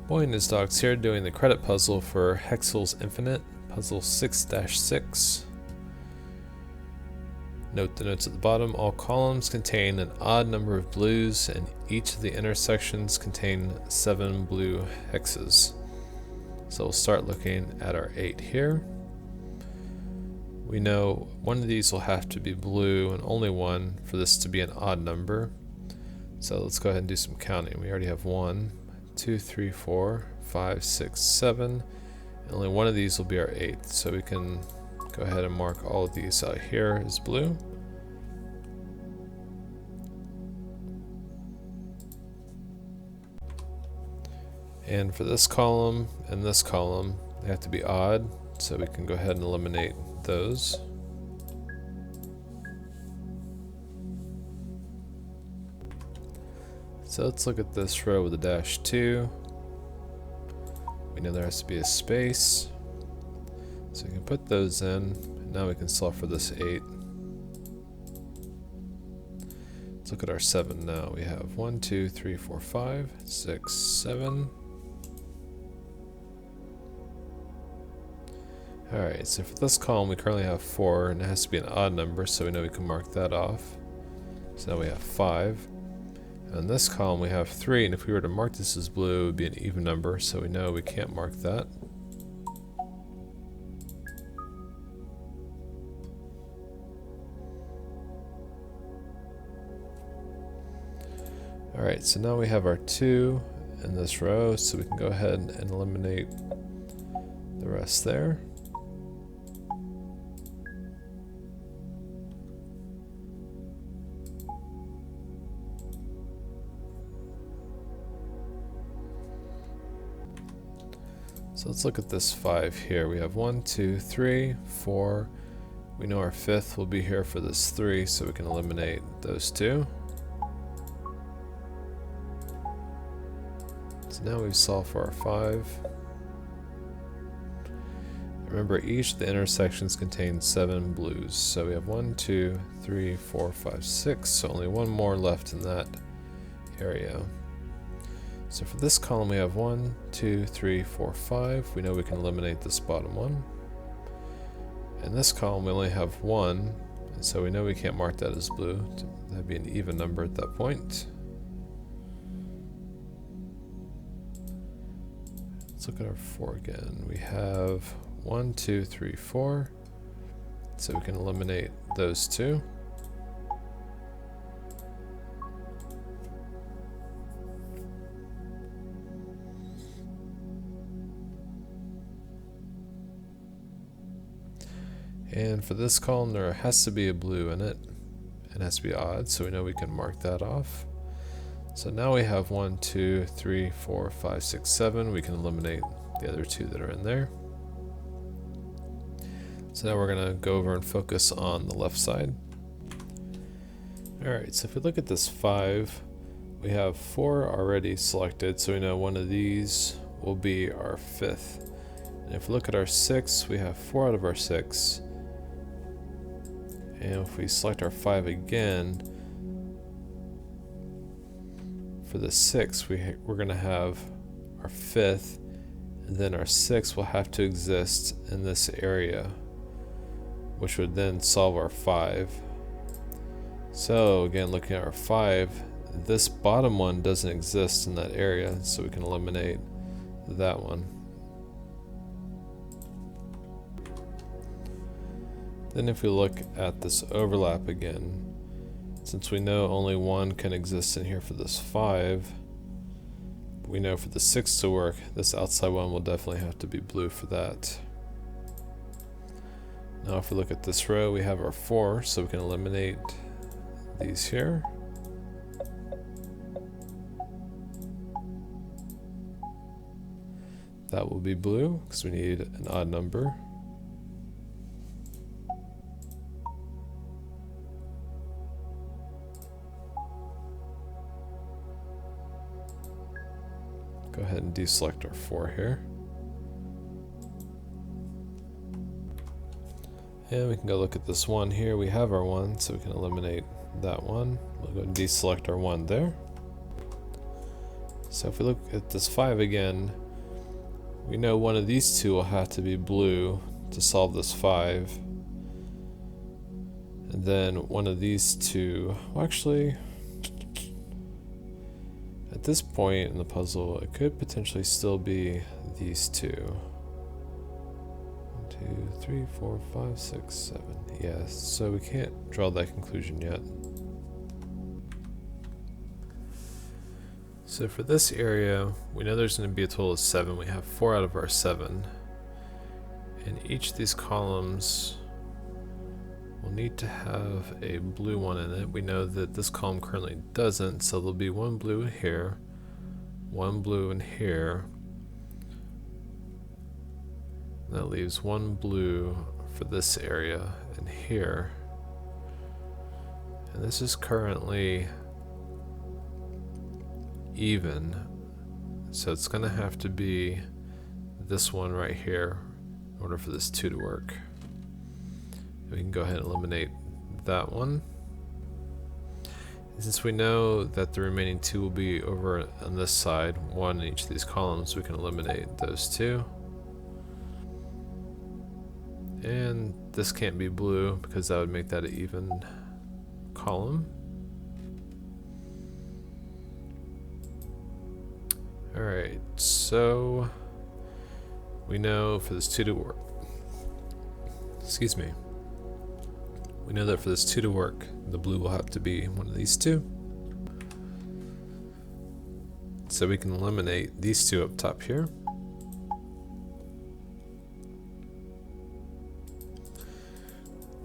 aboyandhisdogs here doing the credit puzzle for Hexcells Infinite, puzzle 6-6. Note the notes at the bottom. All columns contain an odd number of blues and each of the intersections contain 7 blue hexes. So we'll start looking at our 8 here. We know one of these will have to be blue and only one for this to be an odd number. So let's go ahead and do some counting. We already have 1, 2, 3, 4, 5, 6, 7. And only one of these will be our 8th. So we can go ahead and mark all of these out here as blue. And for this column and this column, they have to be odd. So we can go ahead and eliminate those. So let's look at this row with a -2. We know there has to be a space. So we can put those in. Now we can solve for this 8. Let's look at our 7 now. We have 1, 2, 3, 4, 5, 6, 7. Alright, so for this column we currently have 4 and it has to be an odd number, so we know we can mark that off. So now we have 5. And in this column we have 3, and if we were to mark this as blue it would be an even number, so we know we can't mark that. Alright, so now we have our 2 in this row, so we can go ahead and eliminate the rest there. So let's look at this 5 here. We have 1, 2, 3, 4. We know our 5th will be here for this 3, so we can eliminate those 2. So now we've solved for our 5. Remember, each of the intersections contain 7 blues. So we have 1, 2, 3, 4, 5, 6. So only one more left in that area. So for this column we have 1, 2, 3, 4, 5. We know we can eliminate this bottom one. In this column we only have 1, and so we know we can't mark that as blue. That'd be an even number at that point. Let's look at our 4 again. We have 1, 2, 3, 4. So we can eliminate those 2. And for this column there has to be a blue in it. It has to be odd, so we know we can mark that off. So now we have 1, 2, 3, 4, 5, 6, 7. We can eliminate the other 2 that are in there. So now we're going to go over and focus on the left side. Alright, so if we look at this 5, we have 4 already selected, so we know one of these will be our 5th. And if we look at our 6, we have 4 out of our 6. And if we select our 5 again, for the 6 we're going to have our 5th, and then our 6 will have to exist in this area, which would then solve our 5. So again, looking at our 5, this bottom one doesn't exist in that area, so we can eliminate that one. Then if we look at this overlap again, since we know only 1 can exist in here for this 5, we know for the 6 to work, this outside one will definitely have to be blue for that. Now if we look at this row, we have our 4, so we can eliminate these here. That will be blue because we need an odd number. Go ahead and deselect our 4 here. And we can go look at this 1 here. We have our 1, so we can eliminate that one. We'll go and deselect our 1 there. So if we look at this 5 again, we know one of these two will have to be blue to solve this 5. And then one of these two, well actually, at this point in the puzzle, it could potentially still be these two. 1, 2, 3, 4, 5, 6, 7. Yeah, so we can't draw that conclusion yet. So for this area, we know there's going to be a total of 7. We have 4 out of our 7. And each of these columns will need to have a blue one in it. We know that this column currently doesn't, so there'll be one blue in here, one blue in here. That leaves one blue for this area and here. And this is currently even, so it's going to have to be this one right here in order for this 2 to work. We can go ahead and eliminate that one. And since we know that the remaining 2 will be over on this side, 1 in each of these columns, we can eliminate those 2. And this can't be blue because that would make that an even column. Alright, so we know for this 2 to work, excuse me, we know that for this 2 to work, the blue will have to be one of these 2. So we can eliminate these 2 up top here.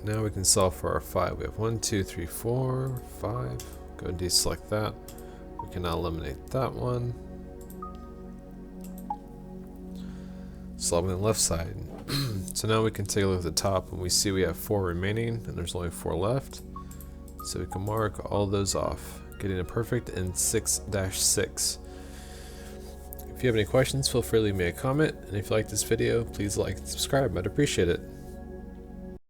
Now we can solve for our 5. We have 1, 2, 3, 4, 5. Go ahead and deselect that. We can now eliminate that one. Solving the left side. So now we can take a look at the top and we see we have 4 remaining and there's only 4 left. So we can mark all those off, getting a perfect in 6-6. If you have any questions, feel free to leave me a comment, and if you like this video, please like and subscribe. I'd appreciate it.